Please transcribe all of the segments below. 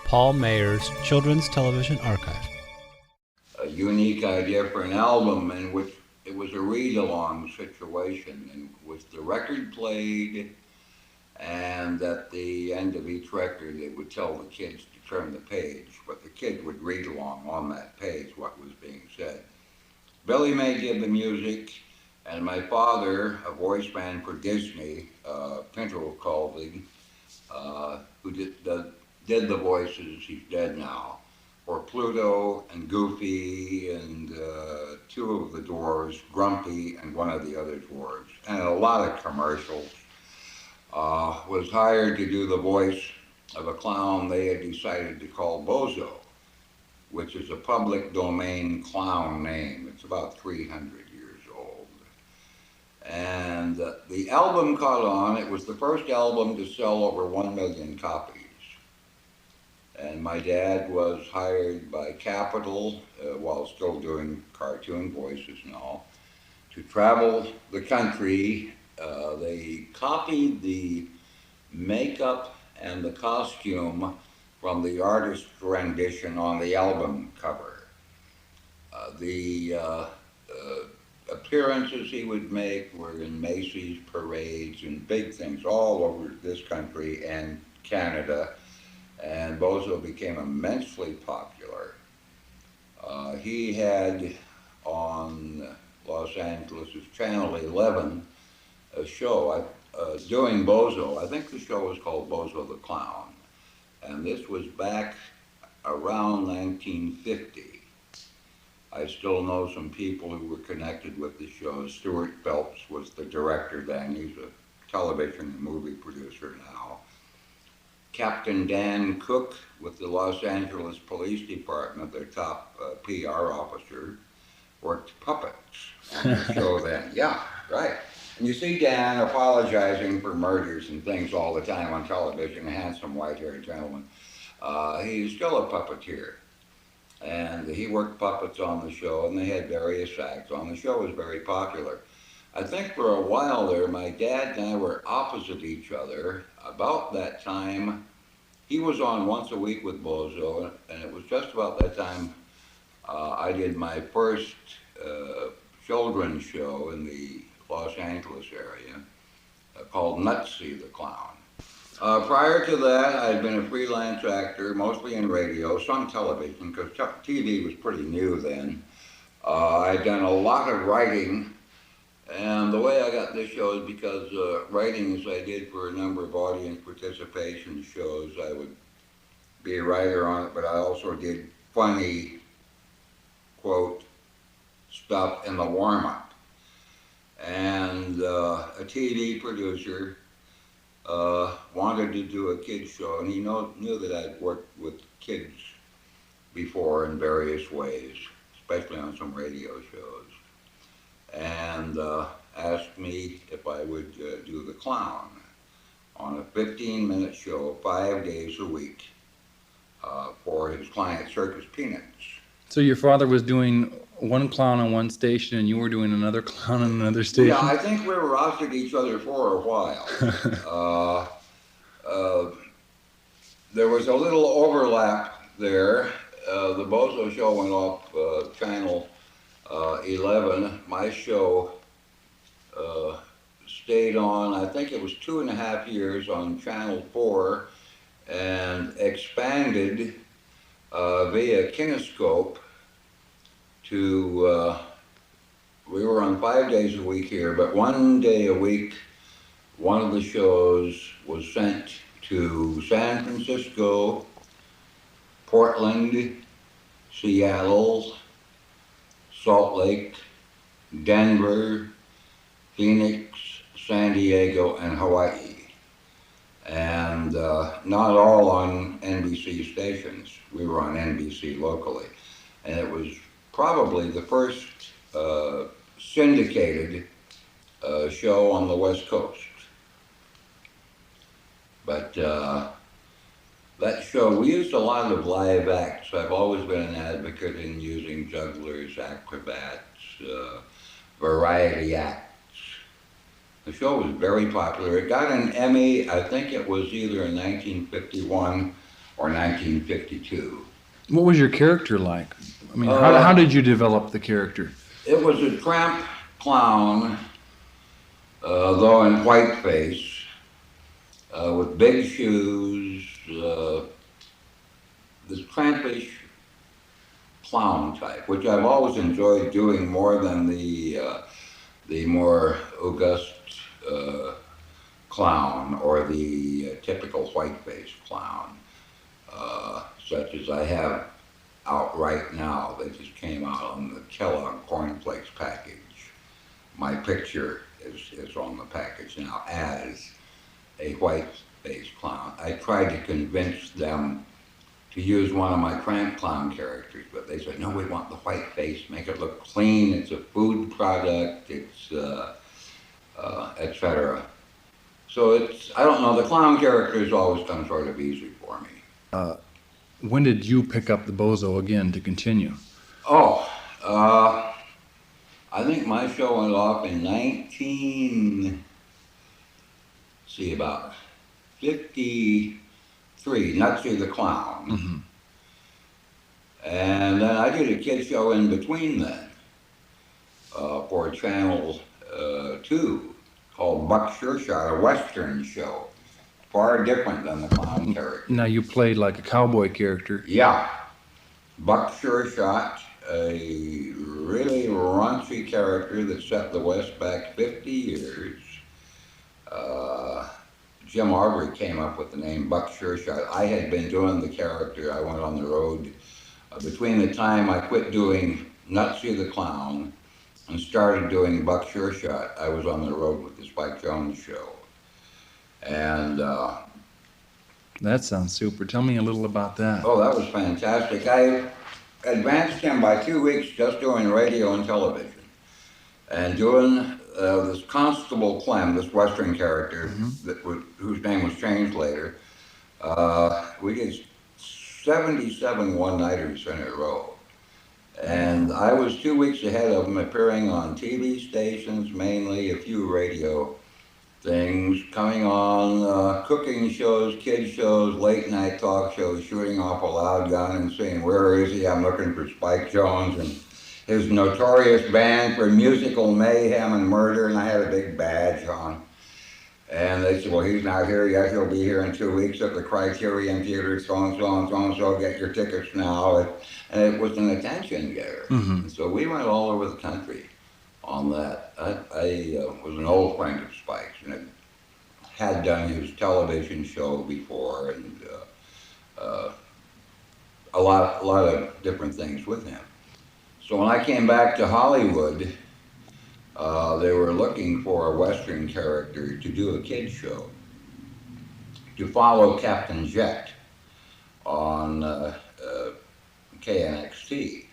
Paul Maher's Children's Television Archive. A unique idea for an album in which it was a read-along situation, and with the record played, and at the end of each record it would tell the kids to turn the page, but the kid would read along on that page what was being said. Billy May did the music, and my father, a voice man for Disney, Pinto Colvig, who did the voices, he's dead now, for Pluto and Goofy and two of the dwarves, Grumpy and one of the other dwarves, and a lot of commercials. Was hired to do the voice of a clown they had decided to call Bozo, which is a public domain clown name. It's about 300 years old. And the album caught on. It was the first album to sell over 1 million copies. And my dad was hired by Capitol, while still doing cartoon voices and all, to travel the country. They copied the makeup and the costume from the artist's rendition on the album cover. The appearances he would make were in Macy's parades and big things all over this country and Canada, and Bozo became immensely popular. He had on Los Angeles' Channel 11 a show doing Bozo. I think the show was called Bozo the Clown, and this was back around 1950. I still know some people who were connected with the show. Stuart Phelps was the director then. He's a television and movie producer now. Captain Dan Cook with the Los Angeles Police Department, their top PR officer, worked puppets on the show then. Yeah, right. And you see Dan apologizing for murders and things all the time on television, a handsome white-haired gentleman. He's still a puppeteer. And he worked puppets on the show, and they had various acts on. The show was very popular. I think for a while there, my dad and I were opposite each other. About that time, he was on once a week with Bozo, and it was just about that time I did my first children's show in the Los Angeles area called Nutsy the Clown. Prior to that, I'd been a freelance actor, mostly in radio, some television, because TV was pretty new then. I'd done a lot of writing, and the way I got this show is because writings I did for a number of audience participation shows. I would be a writer on it, but I also did funny, quote, stuff in the warm-up. And a TV producer wanted to do a kids show, and he knew that I'd worked with kids before in various ways, especially on some radio shows, and asked me if I would do the clown on a 15-minute show 5 days a week for his client Circus Peanuts. So your father was doing one clown on one station and you were doing another clown on another station? Yeah, I think we were opposite each other for a while. There was a little overlap there. The Bozo show went off Channel 11. My show stayed on, I think it was 2.5 years on Channel 4, and expanded via Kinescope to, we were on 5 days a week here, but 1 day a week, one of the shows was sent to San Francisco, Portland, Seattle, Salt Lake, Denver, Phoenix, San Diego, and Hawaii. And not all on NBC stations. We were on NBC locally. And it was probably the first syndicated show on the West Coast. But that show, we used a lot of live acts. I've always been an advocate in using jugglers, acrobats, variety acts. The show was very popular. It got an Emmy, I think it was either in 1951 or 1952. What was your character like? I mean, how did you develop the character? It was a tramp clown, though in whiteface, with big shoes, this trampish clown type, which I've always enjoyed doing more than the more august clown or the typical whiteface clown, such as I have out right now. They just came out on the Kellogg Cornflakes package. My picture is on the package now as a white-faced clown. I tried to convince them to use one of my crank clown characters, but they said, no, we want the white face, make it look clean, it's a food product, it's etc. So it's, I don't know, the clown characters always come sort of easy for me. When did you pick up the Bozo again to continue? Oh, I think my show went off in about 53, Nutsy the Clown. Mm-hmm. And then I did a kid show in between then for Channel 2 called Buck Sure Shot, a Western show. Far different than the clown character. Now you played like a cowboy character. Yeah. Buck Sure Shot, a really raunchy character that set the West back 50 years. Jim Aubrey came up with the name Buck Sure Shot. I had been doing the character. I went on the road. Between the time I quit doing Nutsy the Clown and started doing Buck Sure Shot, I was on the road with the Spike Jones show. And that sounds super. Tell me a little about that. oh, that was fantastic. I advanced him by 2 weeks just doing radio and television. And doing this Constable Clem, this Western character, whose name was changed later, we did 77 one-nighters in a row. And I was 2 weeks ahead of him, appearing on TV stations, mainly a few radio things, coming on cooking shows, kid shows, late night talk shows, shooting off a loud gun and saying, where is he? I'm looking for Spike Jones and his notorious band for musical mayhem and murder, and I had a big badge on. And they said, well, he's not here yet. He'll be here in 2 weeks at the Criterion Theater, so-and-so and so-and-so, get your tickets now. And it was an attention getter. Mm-hmm. So we went all over the country on that. I was an old friend of Spike's and had done his television show before and a lot of different things with him. So when I came back to Hollywood, they were looking for a Western character to do a kid show, to follow Captain Jet on KNXT.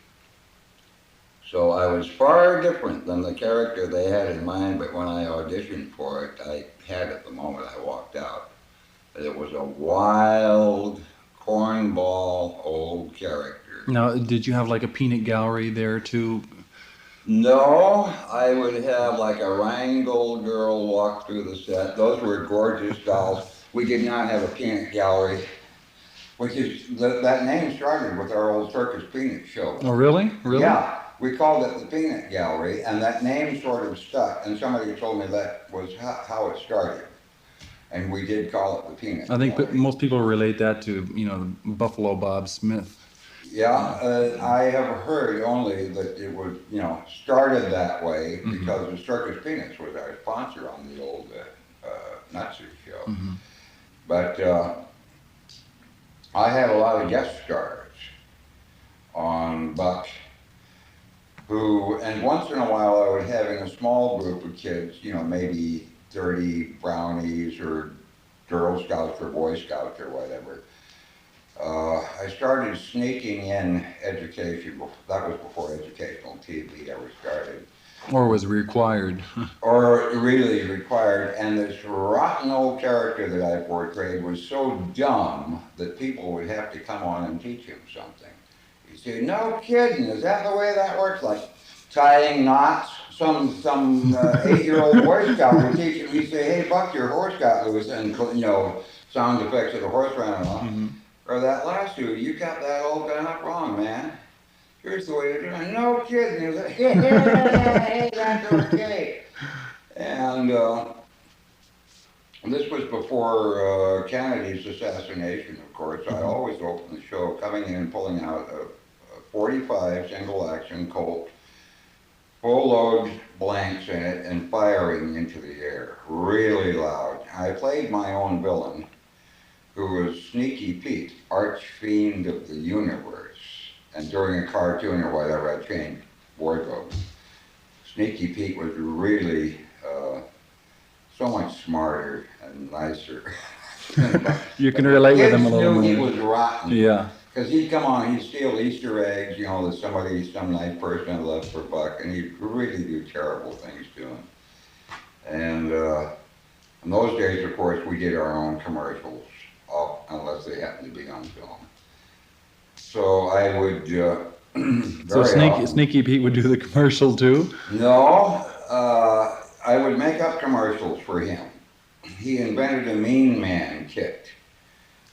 So I was far different than the character they had in mind, but when I auditioned for it, I had it the moment I walked out. It was a wild, cornball old character. Now, did you have like a peanut gallery there too? No, I would have like a Wrangle girl walk through the set. Those were gorgeous dolls. We did not have a peanut gallery, which is, that name started with our old Circus Peanut show. Oh, really? Really? Yeah, we called it the Peanut Gallery, and that name sort of stuck, and somebody told me that was how it started. And we did call it the Peanut I think Gallery. most people relate that to, you know, Buffalo Bob Smith. Yeah, I have heard only that it was, you know, started that way because the Circus Peanuts was our sponsor on the old Nazi show. Mm-hmm. But I had a lot of guest stars on Buck, who, and once in a while I would have in a small group of kids, you know, maybe 30 brownies or Girl Scouts or Boy Scouts or whatever. I started sneaking in education. That was before educational TV ever started. Or was required. Or really required. And this rotten old character that I portrayed was so dumb that people would have to come on and teach him something. You say, no kidding, is that the way that works? Like tying knots? Some 8-year-old Boy Scout would teach him. He'd say, hey, Buck, your horse got loose, and, you know, sound effects of the horse running along. or that lasso, you got that all done up wrong, man. Here's the way to do it. No kidding. He was like, hey, that's okay. And this was before Kennedy's assassination, of course. I always opened the show coming in and pulling out a 45 single action Colt, full load blanks in it, and firing into the air, really loud. I played my own villain, who was Sneaky Pete, arch fiend of the universe. And during a cartoon or whatever, I changed wardrobe. Sneaky Pete was really so much smarter and nicer. You can relate with him a little more. Kids knew he was rotten. Yeah. Because he'd come on, he'd steal Easter eggs, you know, that some nice person had left for a buck, and he'd really do terrible things to him. And in those days, of course, we did our own commercials, unless they happened to be on film. So I would So Sneaky Pete would do the commercial too? No, I would make up commercials for him. He invented a Mean Man kit.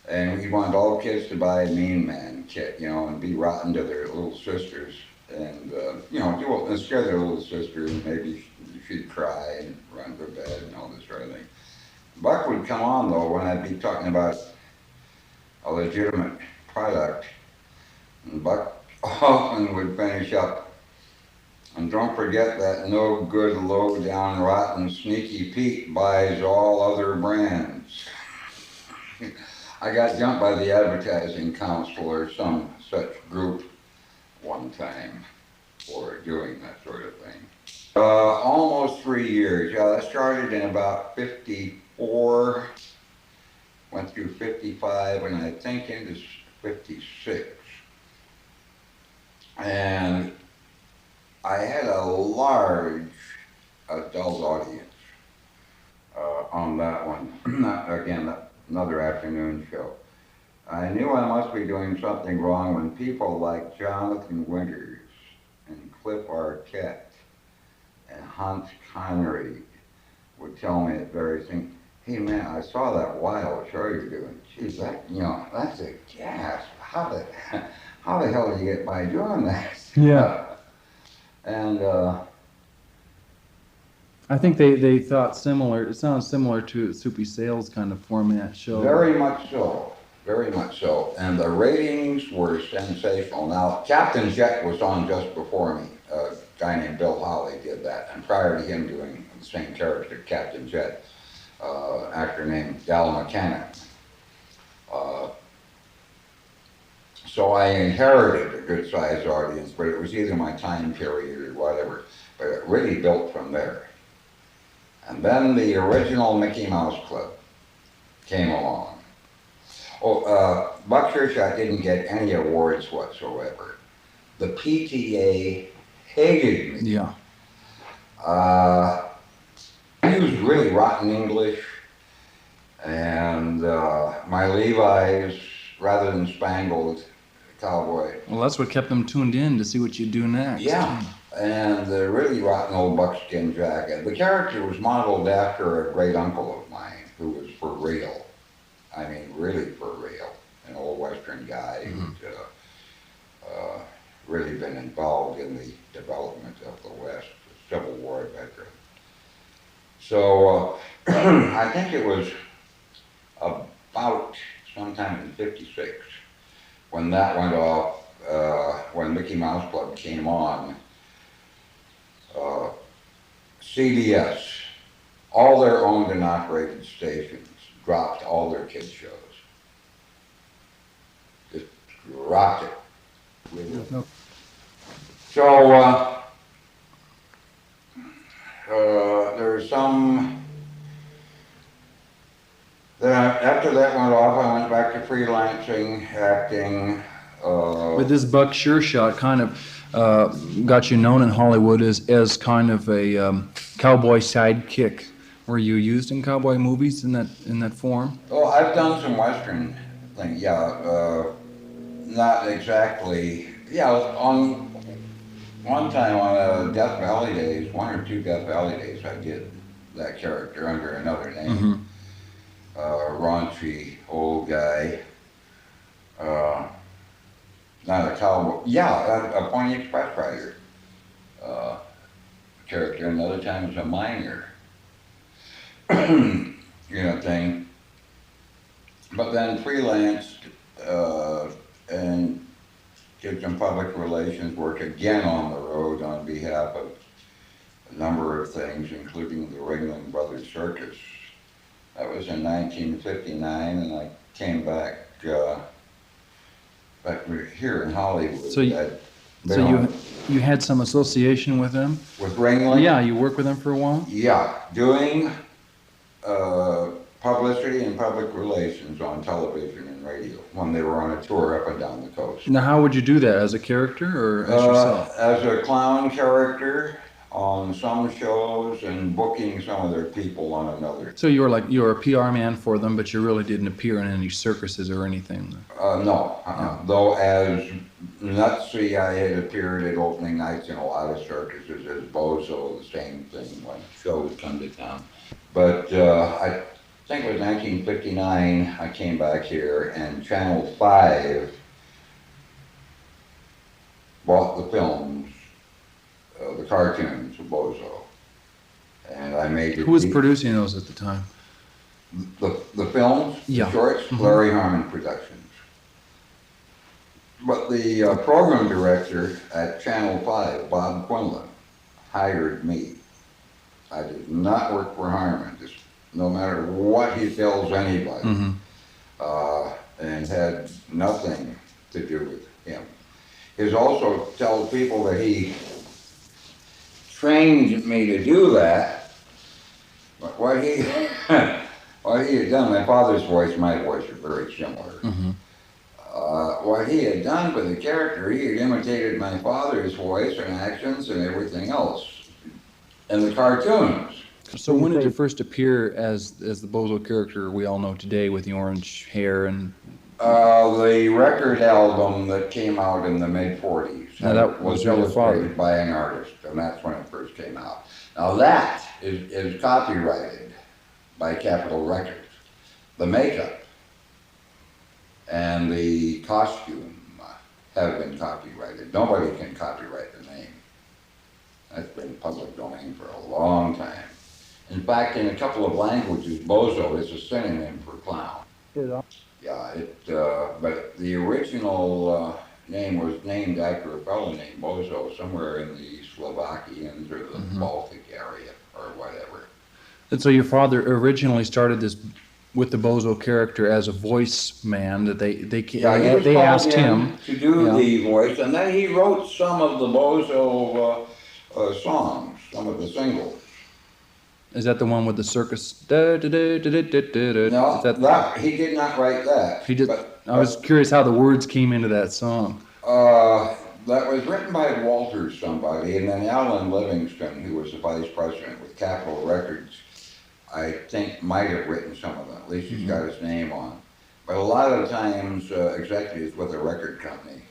And he wanted all kids to buy a Mean Man kit, you know, and be rotten to their little sisters. And, you know, and scare their little sister, and maybe she'd cry and run to bed and all this sort of thing. Buck would come on, though, when I'd be talking about a legitimate product. And Buck often would finish up. And don't forget that no good, low down, rotten, Sneaky Pete buys all other brands. I got jumped by the advertising council or some such group one time for doing that sort of thing. Almost 3 years. Yeah, that started in about 54, went through 55, and I think into 56. And I had a large adult audience on that one. Again, another afternoon show. I knew I must be doing something wrong when people like Jonathan Winters and Cliff Arquette and Hans Connery would tell me at various things, hey man, I saw that wild show you're doing. Geez, that, you know, that's a gas. How the hell did you get by doing that? Yeah. And I think they thought similar. It sounds similar to Soupy Sales kind of format show. very much so, very much so. And the ratings were sensational. Now, Captain Jet was on just before me. A guy named Bill Holly did that. And prior to him doing the same character, Captain Jet, actor named Dal McKenna. So I inherited a good-sized audience, but it was either my time period or whatever. But it really built from there. And then the original Mickey Mouse Club came along. Oh, Buck Shershot didn't get any awards whatsoever. The PTA hated me. Yeah. I used really rotten English, and my Levi's, rather than spangled cowboy. Well, that's what kept them tuned in to see what you do next. Yeah, and the really rotten old buckskin jacket. The character was modeled after a great uncle of mine who was for real. I mean, really for real. An old Western guy who'd really been involved in the development of the West, a Civil War veteran. So I think it was about sometime in '56 when that went off, when Mickey Mouse Club came on. CBS, all their owned and operated stations, dropped all their kids shows. Just dropped it. No. So there's some. Then after that went off, I went back to freelancing, acting. But this Buck Shershot kind of got you known in Hollywood as kind of a cowboy sidekick. Were you used in cowboy movies in that form? Oh, I've done some Western things, yeah. Not exactly. Yeah, on one time on Death Valley Days, 1 or 2 Death Valley Days, I did that character under another name. Raunchy old guy. not a cowboy, yeah, a Pony Express rider character, and other times a miner, thing. But then freelanced and did some public relations work again on the road on behalf of a number of things, including the Ringling Brothers Circus. That was in 1959, and I came back here in Hollywood. So you had some association with them? With Ringling? Yeah, you worked with them for a while? Yeah, doing publicity and public relations on television and radio when they were on a tour up and down the coast. Now, how would you do that? As a character or as yourself? As a clown character on some shows and booking some of their people on another. So you were a PR man for them, but you really didn't appear in any circuses or anything? No. Though as Nutsy, I had appeared at opening nights in a lot of circuses as Bozo, the same thing when shows come to town. But I think it was 1959 I came back here, and Channel 5 bought the films, the cartoons of Bozo. And I made it. Who was producing those at the time? The films, yeah. The shorts, Larry Harmon Productions. But the program director at Channel 5, Bob Quinlan, hired me. I did not work for Harmon, just no matter what he tells anybody, and had nothing to do with him. He also tells people that he trained me to do that, but what he had done, my father's voice, my voice are very similar. What he had done for the character, he had imitated my father's voice and actions and everything else in the cartoons. So when did you first appear as the Bozo character we all know today with the orange hair and? The record album that came out in the mid-40s. Now that was your father. Illustrated by an artist, and that's when it first came out. Now that is copyrighted by Capitol Records. The makeup and the costume have been copyrighted. Nobody can copyright the name. That's been public domain for a long time. In fact, in a couple of languages, Bozo is a synonym for clown. Yeah, but the original name was named after a fellow named Bozo somewhere in the Slovakians or the Baltic area or whatever. And so your father originally started this with the Bozo character as a voice man that they asked him to do the voice, and then he wrote some of the Bozo songs, some of the singles. Is that the one with the circus? No, he did not write that. He did. I was curious how the words came into that song. That was written by Walter somebody, and then Alan Livingston, who was the vice president with Capitol Records, I think might have written some of them. At least he's got his name on. But a lot of times, executives with a record company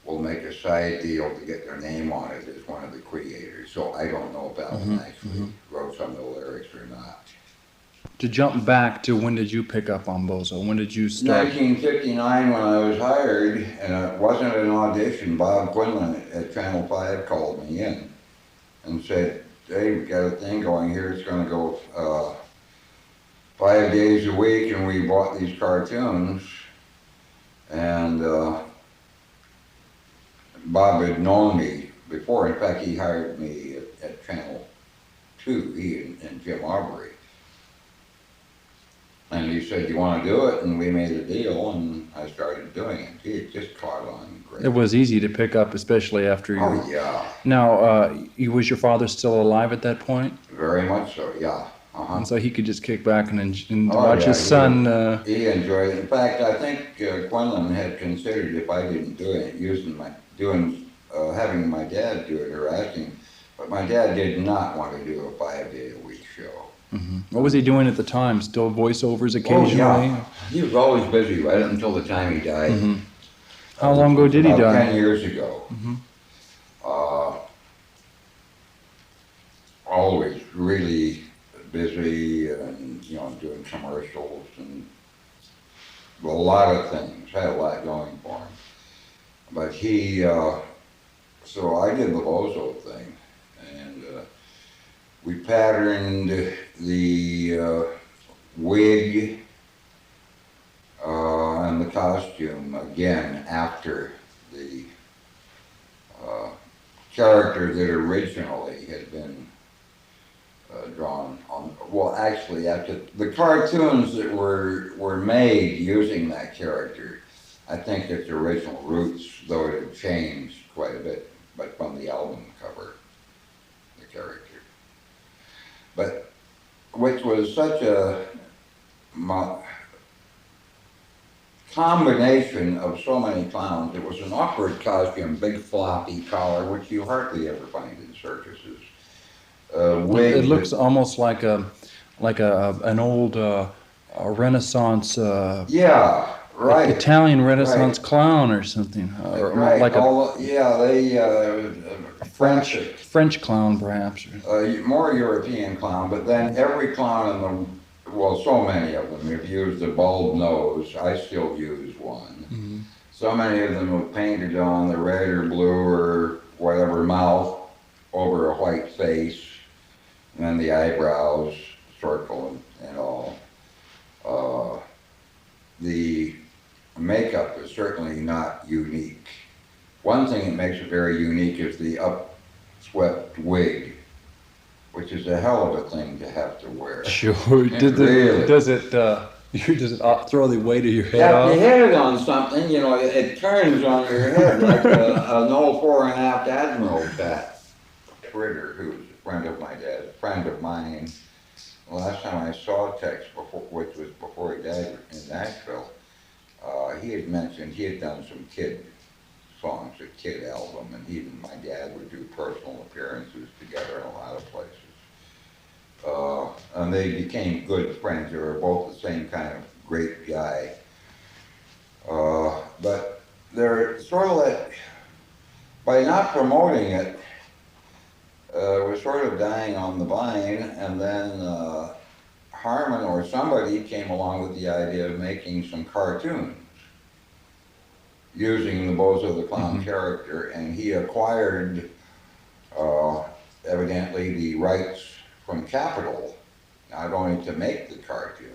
will make a side deal to get their name on it as one of the creators. So I don't know if Alan actually wrote some of the lyrics or not. To jump back to when did you pick up on Bozo? When did you start? 1959 when I was hired, and it wasn't an audition. Bob Quinlan at Channel 5 called me in and said, "Hey, we've got a thing going here. It's going to go 5 days a week, and we bought these cartoons." And Bob had known me before. In fact, he hired me at Channel 2, he and Jim Aubrey. And he said, "You want to do it?" And we made a deal, and I started doing it. It just caught on great. It was easy to pick up, especially after you. Oh, yeah. Now, was your father still alive at that point? Very much so, yeah. And so he could just kick back and watch his son. He enjoyed it. In fact, I think Quinlan had considered if I didn't do it, having my dad do it or asking, but my dad did not want to do a 5-day-a-week show. What was he doing at the time? Still voiceovers occasionally? Oh, yeah. He was always busy right up until the time he died. How long ago did he die? 10 years ago. Always really busy and, doing commercials and a lot of things, had a lot going for him. But he, so I did the Bozo thing, and we patterned the wig and the costume again after the character that originally had been drawn on. Well, actually, after the cartoons that were made using that character, I think its original roots, though it had changed quite a bit, but from the album cover, the character. But which was such a combination of so many clowns. It was an awkward costume, big floppy collar, which you hardly ever find in circuses. Wig It looks almost like an old Renaissance yeah, right. Italian Renaissance Right. clown or something, or Right. like yeah, they French clown perhaps. more European clown, but then every clown in the well, so many of them have used a bulb nose. I still use one. Mm-hmm. So many of them have painted on the red or blue or whatever mouth over a white face, and then the eyebrows circle and all. The makeup is certainly not unique. One thing that makes it very unique is the upswept wig, which is a hell of a thing to have to wear. Sure. Really. Does it throw the weight of your head Yeah, if you off? hit it on something, you know, it turns on your head like an old fore and aft admiral bat. Ritter, who's a friend of my dad's, friend of mine. The last time I saw Tex, which was before he died in Nashville, he had mentioned he had done some kid songs, a kid album, and he and my dad would do personal appearances together in a lot of places. And they became good friends. They were both the same kind of great guy. But they're sort of like, by not promoting it, we're sort of dying on the vine, and then Harmon or somebody came along with the idea of making some cartoons using the Bozo the Clown character, and he acquired evidently the rights from Capitol, not only to make the cartoons,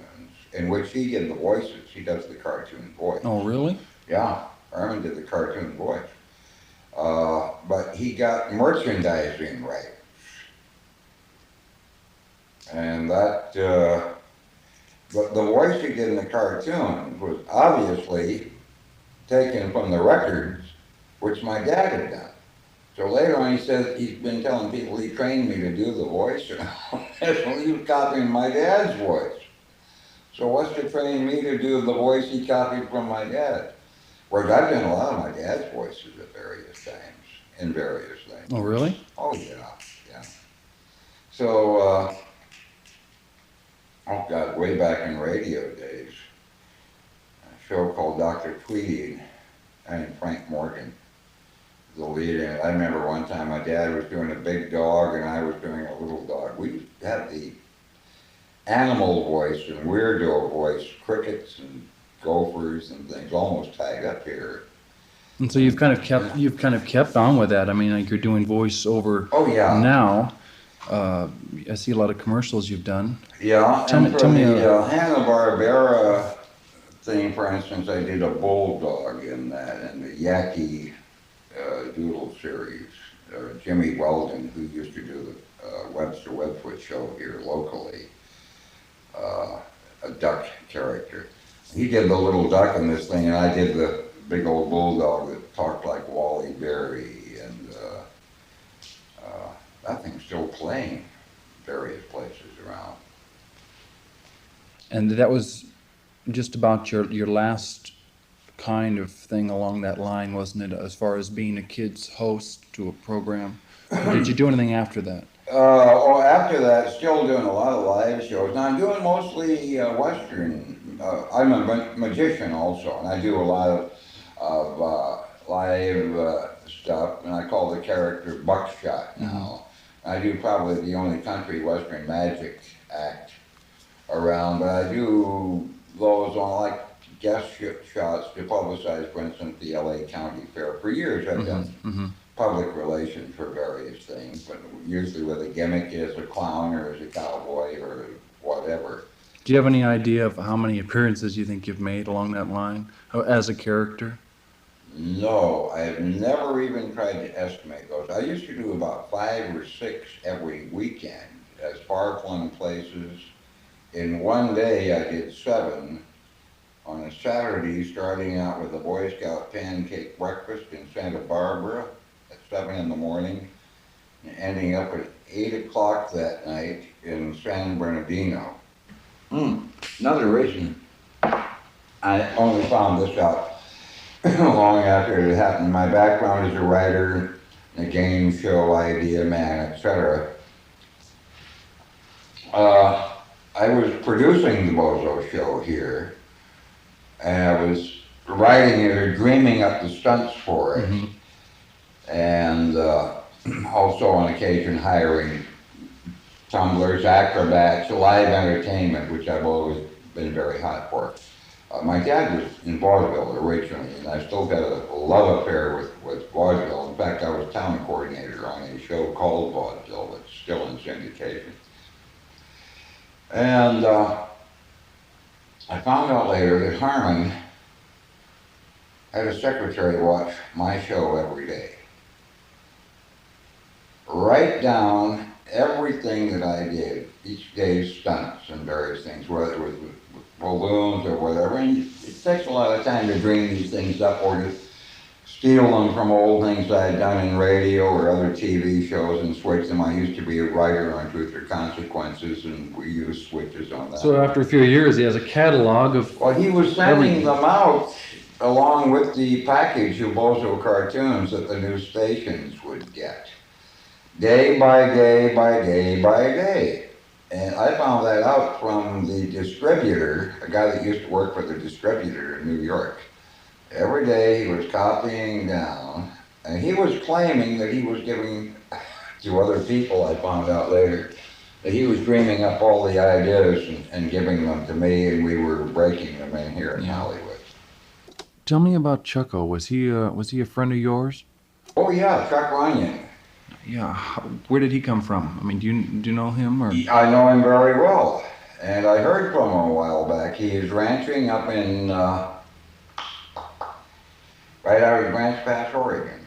in which he did the voices. He does the cartoon voice. Oh, really? Yeah, Harmon did the cartoon voice. But he got merchandising rights. And that, but the voice he did in the cartoon was obviously taken from the records, which my dad had done. So later on he says he's been telling people he trained me to do the voice, and so he was copying my dad's voice. So what's to train me to do the voice he copied from my dad? Whereas I've done a lot of my dad's voices at various times, in various things. Oh, really? Oh, yeah, yeah. So, oh God, way back in radio days, a show called Dr. Tweedy, and Frank Morgan, the lead in it. I remember one time my dad was doing a big dog and I was doing a little dog. We had the animal voice and weirdo voice, crickets and gophers and things almost tied up here. And so you've kind of kept on with that. I mean, like you're doing voiceover now. I see a lot of commercials you've done. Yeah, Tell me the Hanna-Barbera thing, for instance, I did a bulldog in that, and the Yakky Doodle series. Jimmy Weldon, who used to do the Webster Webfoot show here locally, a duck character. He did the little duck in this thing, and I did the big old bulldog that talked like Wally Berry, and that thing's still playing various places around. And that was just about your last kind of thing along that line, wasn't it? As far as being a kid's host to a program, or did you do anything after that? After that, still doing a lot of live shows. Now I'm doing mostly Western. I'm a magician also, and I do a lot of live stuff, and I call the character Buckshot now. I do probably the only country Western magic act around, but I do those on like guest shots to publicize, for instance, the LA County Fair. For years I've done public relations for various things, but usually with a gimmick as a clown or as a cowboy or whatever. Do you have any idea of how many appearances you think you've made along that line as a character? No, I've never even tried to estimate those. I used to do about 5 or 6 every weekend as far-flung places. In one day I did 7 on a Saturday, starting out with a Boy Scout pancake breakfast in Santa Barbara at 7 in the morning, and ending up at 8 o'clock that night in San Bernardino. Another reason I only found this out long after it happened. My background as a writer, a game show idea man, etc. I was producing the Bozo show here, and I was writing it or dreaming up the stunts for it, and also on occasion hiring tumblers, acrobats, live entertainment, which I've always been very hot for. My dad was in vaudeville originally, and I still got a love affair with vaudeville. In fact, I was town coordinator on a show called Vaudeville that's still in syndication. And I found out later that Harmon had a secretary watch my show every day. Write down everything that I did, each day's stunts and various things, whether it was with balloons or whatever. And it takes a lot of time to dream these things up or to steal them from old things I had done in radio or other TV shows and switch them. I used to be a writer on Truth or Consequences, and we used switches on that. So after a few years, he has a catalog of... Well, he was sending them out along with the package of Bozo cartoons that the new stations would get. Day by day by day by day. And I found that out from the distributor, a guy that used to work for the distributor in New York. Every day he was copying down, and he was claiming that he was giving to other people, I found out later, that he was dreaming up all the ideas and giving them to me, and we were breaking them in here in Hollywood. Tell me about Chucko. Was he a friend of yours? Oh yeah, Chuck Runyon. Yeah. Where did he come from? I mean, do you know him or? I know him very well, and I heard from him a while back. He is ranching up in right out of Grants Pass, Oregon,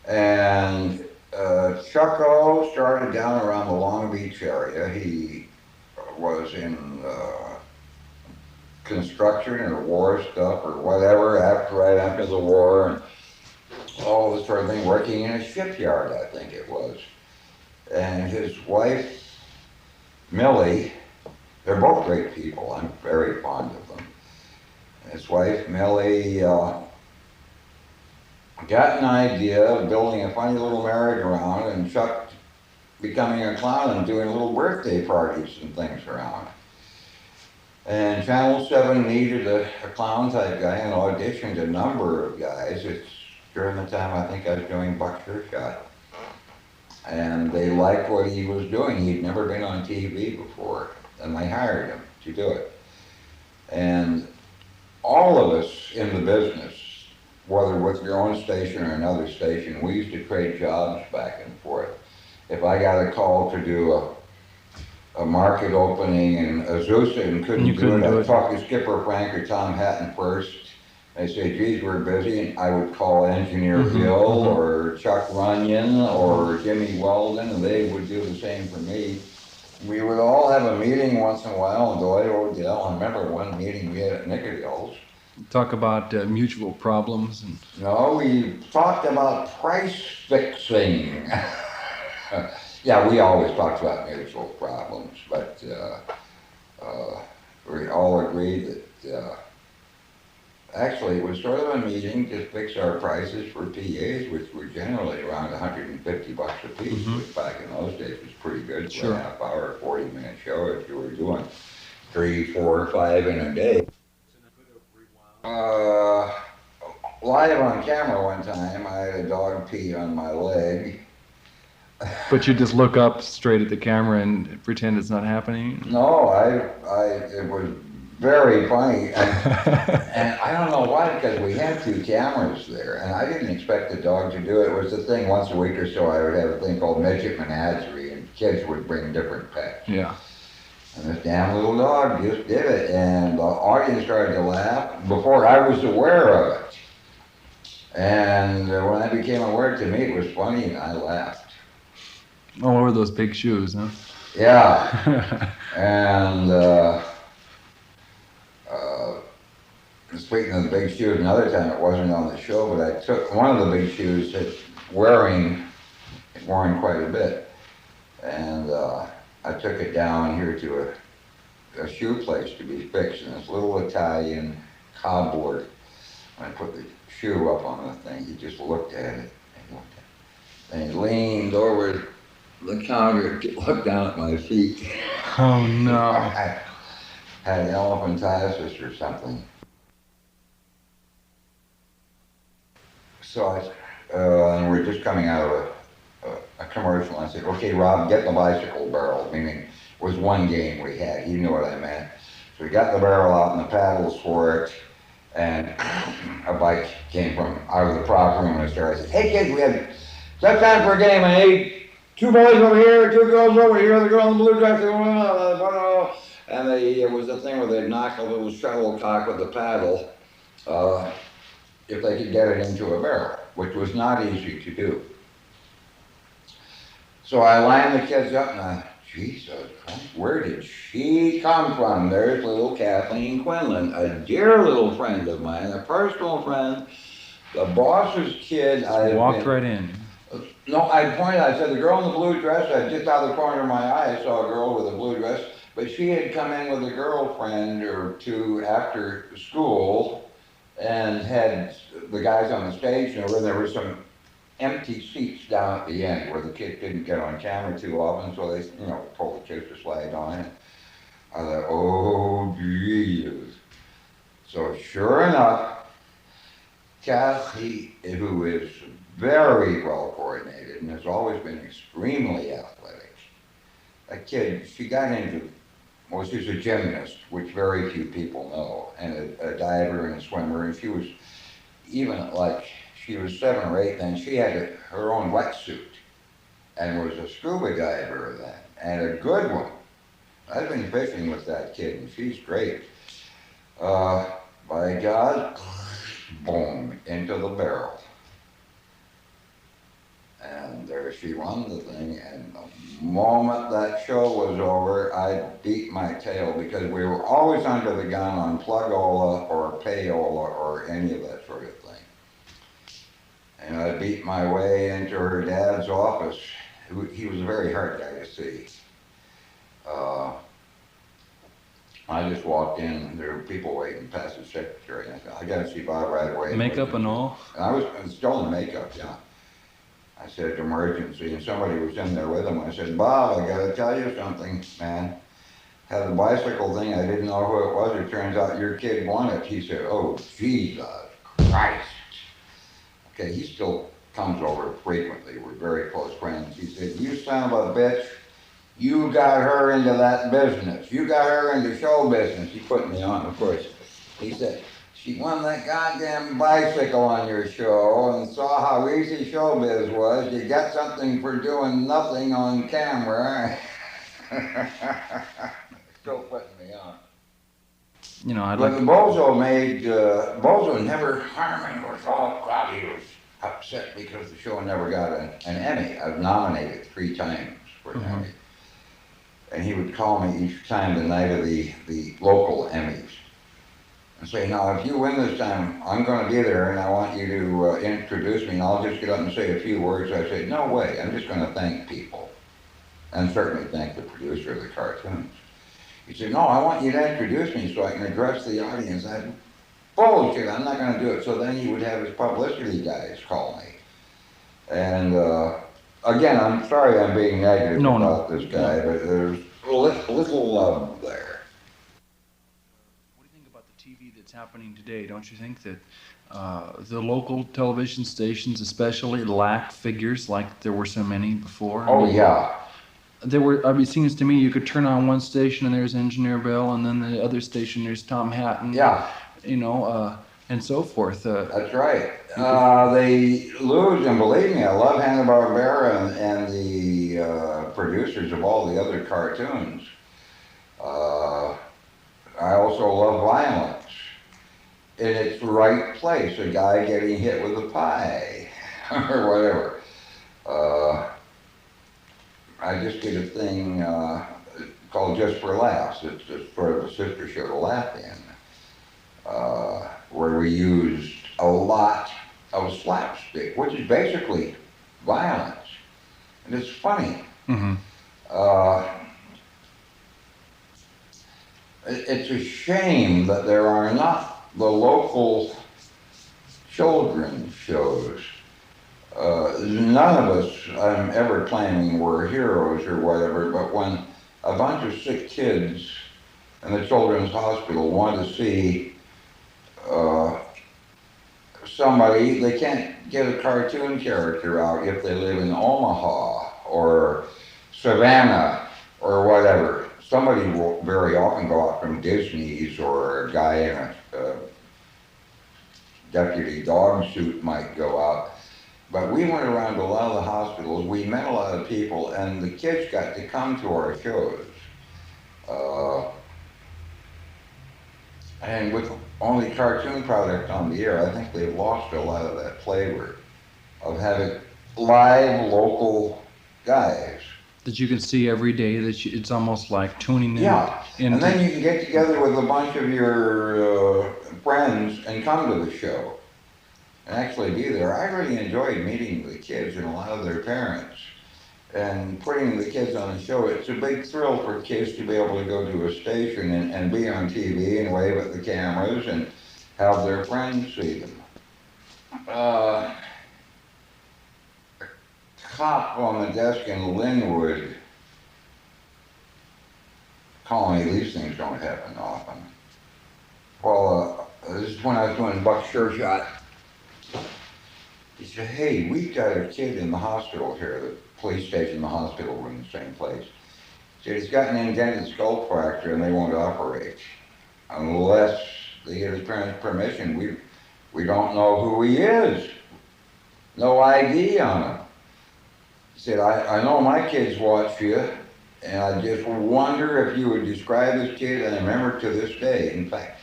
and Chucko started down around the Long Beach area. He was in construction or war stuff or whatever right after the war. And all this sort of thing, working in a shipyard, I think it was. And his wife, Millie, they're both great people. I'm very fond of them. His wife, Millie, got an idea of building a funny little merry-go-round and Chuck becoming a clown and doing little birthday parties and things around. And Channel 7 needed a clown-type guy and auditioned a number of guys. It's during the time I think I was doing Buck Sure Shot. And they liked what he was doing. He'd never been on TV before, and they hired him to do it. And all of us in the business, whether with your own station or another station, we used to trade jobs back and forth. If I got a call to do a market opening in Azusa and couldn't do it, I'd talk to Skipper Frank or Tom Hatton first. They say, geez, we're busy, and I would call Engineer Bill or Chuck Runyon or Jimmy Weldon, and they would do the same for me. We would all have a meeting once in a while in Dwight Odell. I remember one meeting we had at Nickerdale's. Talk about mutual problems. And... No, we talked about price fixing. Yeah, we always talked about mutual problems, but we all agreed that actually, it was sort of a meeting to fix our prices for PAs, which were generally around $150 a piece, which back in those days was pretty good for a half-hour, 40-minute show if you were doing 3, 4, 5 in a day. Live on camera one time, I had a dog pee on my leg. But you just look up straight at the camera and pretend it's not happening? No, it was very funny. And I don't know why, because we had 2 cameras there, and I didn't expect the dog to do it. It was the thing, once a week or so, I would have a thing called Midget Menagerie, and kids would bring different pets. Yeah. And this damn little dog just did it, and the audience started to laugh before I was aware of it. And when I became aware, to me it was funny, and I laughed. All over those big shoes, huh? Yeah. And speaking of the big shoes, another time it wasn't on the show, but I took one of the big shoes that's worn quite a bit, and I took it down here to a shoe place to be fixed, and this little Italian cobbler, when I put the shoe up on the thing, he just looked at it and he leaned over the counter to look down at my feet. Oh no. I had elephantiasis or something. So and we're just coming out of a commercial, and I said, okay, Rob, get the bicycle barrel, meaning it was one game we had. He knew what I meant. So we got the barrel out and the paddles for it, and a bike came from out of the prop room, and I said, hey kids, it's time for a game. I need 2 boys over here, 2 girls over here, the girl in the blue dress, and it was a thing where they'd knock a little shuttlecock with a paddle if they could get it into a barrel, which was not easy to do. So I lined the kids up, and I, Jesus Christ, where did she come from? There's little Kathleen Quinlan, a dear little friend of mine, a personal friend, the boss's kid. Walked right in. No, I pointed, I said, the girl in the blue dress, just out of the corner of my eye, I saw a girl with a blue dress, but she had come in with a girlfriend or 2 after school and had the guys on the stage, and there were some empty seats down at the end where the kids didn't get on camera too often, so they, told the kids to slide on it. I thought, oh, Jesus. So sure enough, Kathy, who is very well coordinated and has always been extremely athletic, a kid, she got into, well, she's a gymnast, which very few people know, and a diver and a swimmer, and she was even she was 7 or 8 then, she had her own wetsuit and was a scuba diver then, and a good one. I've been fishing with that kid, and she's great. By God, boom, into the barrel. And there she won the thing, and the moment that show was over, I beat my tail, because we were always under the gun on plugola or payola or any of that sort of thing. And I beat my way into her dad's office. He was a very hard guy to see. I just walked in, and there were people waiting past the secretary, and I said, I gotta see Bob right away. Makeup and all? And I was still in makeup, yeah. I said, emergency, and somebody was in there with him. I said, Bob, I gotta tell you something, man. Had the bicycle thing, I didn't know who it was. It turns out your kid won it. He said, oh, Jesus Christ. Okay, he still comes over frequently. We're very close friends. He said, you son of a bitch, you got her into that business. You got her into show business. He put me on, of course. He said, she won that goddamn bicycle on your show and saw how easy showbiz was. You got something for doing nothing on camera. Still putting me on. But Bozo Bozo never, Harmon was all crowd. He was upset because the show never got an Emmy. I've nominated 3 times for an Emmy. And he would call me each time the night of the local Emmys and say, now if you win this time, I'm going to be there and I want you to introduce me, and I'll just get up and say a few words. I said, no way, I'm just going to thank people, and certainly thank the producer of the cartoons. He said, no, I want you to introduce me so I can address the audience. I said, bullshit, I'm not going to do it. So then he would have his publicity guys call me. And again, I'm sorry I'm being negative about this guy, but there's little love there. What do you think about the TV that's happening today? Don't you think that the local television stations especially lack figures like there were so many before? Oh, yeah. it seems to me you could turn on one station and there's Engineer Bell, and then the other station there's Tom Hatton. Yeah. And so forth. That's right. They lose, and believe me, I love Hanna-Barbera and the producers of all the other cartoons. I also love violence in its right place. A guy getting hit with a pie or whatever. I just did a thing called Just for Laughs. It's just sort of a sister show to laugh in, where we used a lot of slapstick, which is basically violence, and it's funny. Mm-hmm. It's a shame that there are not the local children's shows. None of us, I'm ever claiming we're heroes or whatever, but when a bunch of sick kids in the children's hospital want to see somebody, they can't get a cartoon character out if they live in Omaha or Savannah or whatever. Somebody will very often go out from Disney's, or a guy in a deputy dog suit might go out. But we went around to a lot of the hospitals, we met a lot of people, and the kids got to come to our shows. And with only cartoon product on the air, I think they've lost a lot of that flavor of having live, local guys. That you can see every day, it's almost like tuning in. Yeah, and then you can get together with a bunch of your friends and come to the show and actually be there. I really enjoyed meeting the kids and a lot of their parents and putting the kids on the show. It's a big thrill for kids to be able to go to a station and be on TV and wave at the cameras and have their friends see them. A cop on the desk in Linwood Colony, these things don't happen often. Well, this is when I was doing Buck Sure Shot. He said, hey, we've got a kid in the hospital here, the police station and the hospital were in the same place. He said, he's got an indented skull fracture and they won't operate unless they get his parents' permission. We don't know who he is. No ID on him. He said, I know my kids watch you, and I just wonder if you would describe this kid, and I remember to this day. In fact,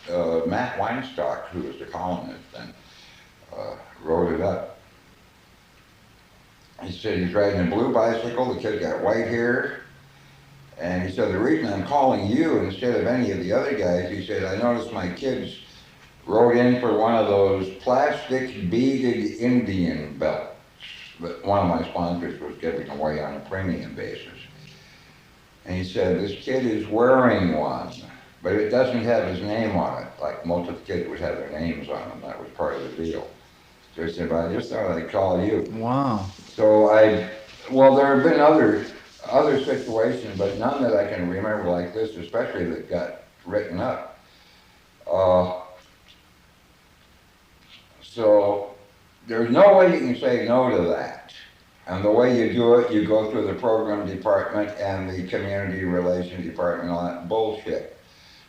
Matt Weinstock, who was the columnist then, wrote it up. He said he's riding a blue bicycle, the kid got white hair, and he said, the reason I'm calling you instead of any of the other guys, he said, I noticed my kids wrote in for one of those plastic beaded Indian belts that one of my sponsors was giving away on a premium basis. And he said, this kid is wearing one, but it doesn't have his name on it, like most of the kids would have their names on them. That was part of the deal. So he said, but I just thought I'd call you. Wow. So well, there have been other situations, but none that I can remember like this, especially that got written up. So there's no way you can say no to that. And the way you do it, you go through the program department and the community relations department, all that bullshit.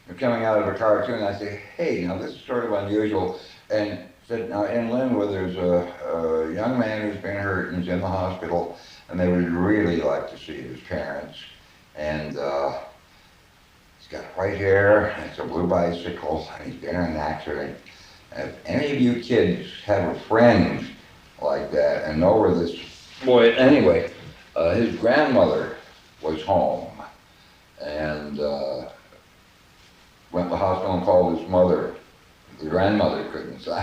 You're coming out of a cartoon, I say, hey, now this is sort of unusual. And said, now in Linwood, there's a young man who's been hurt and is in the hospital, and they would really like to see his parents. And he's got white hair, and it's a blue bicycle, and he's been in an accident. And if any of you kids have a friend like that and know where this boy, anyway, his grandmother was home and went to the hospital and called his mother. The grandmother couldn't say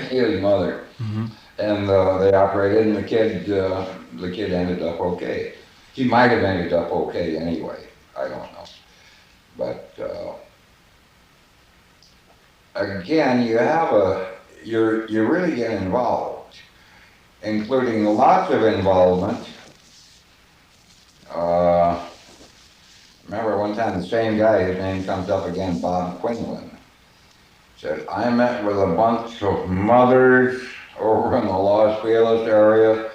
his mother. Mm-hmm. And they operated, and the kid ended up okay. He might have ended up okay anyway, I don't know. But again, you really get involved, including lots of involvement. Remember one time the same guy, his name comes up again, Bob Quinlan, said, I met with a bunch of mothers over in the Los Feliz area.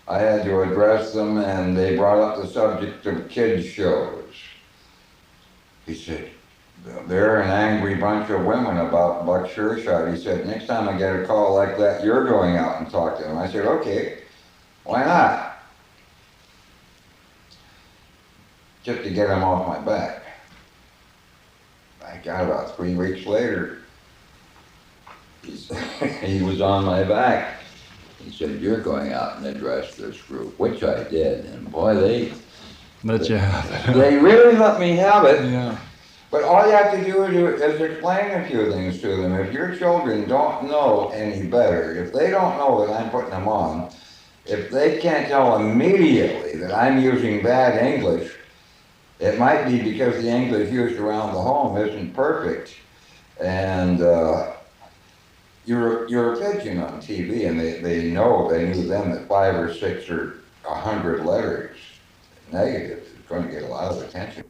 I had to address addressed them, and they brought up the subject of kids shows. He said, they're an angry bunch of women about Buck Sure Shot. He said, next time I get a call like that, you're going out and talk to them. I said, okay, why not? Just to get him off my back. I got about 3 weeks later, he was on my back. He said, you're going out and address this group, which I did. And boy, they really let me have it. Yeah. But all you have to do is explain a few things to them. If your children don't know any better, if they don't know that I'm putting them on, if they can't tell immediately that I'm using bad English, it might be because the English used around the home isn't perfect. And you're a pigeon on TV, and they knew then that 5 or 6 or 100 letters negative is going to get a lot of attention.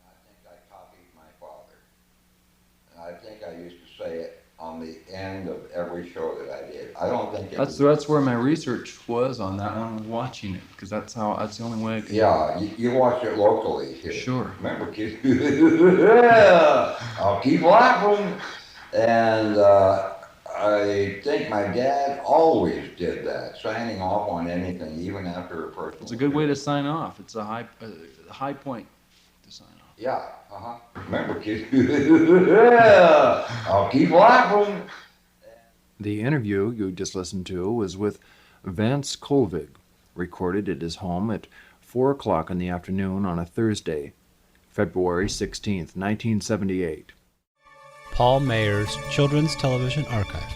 I think I copied my father. And I think I used to say it on the end of every show that I did. I don't think That's where my research was on that one, was watching it, because that's the only way I could. Yeah, you watch it locally here. Sure. Remember, kids? Yeah, I'll keep laughing. And I think my dad always did that, signing off on anything, even after a personal. It's a good way to sign off. It's a high point to sign off. Yeah, Remember, kids? Yeah, I'll keep laughing. The interview you just listened to was with Vance Colvig, recorded at his home at 4 o'clock in the afternoon on a Thursday, February 16th, 1978. Paul Maher's Children's Television Archive.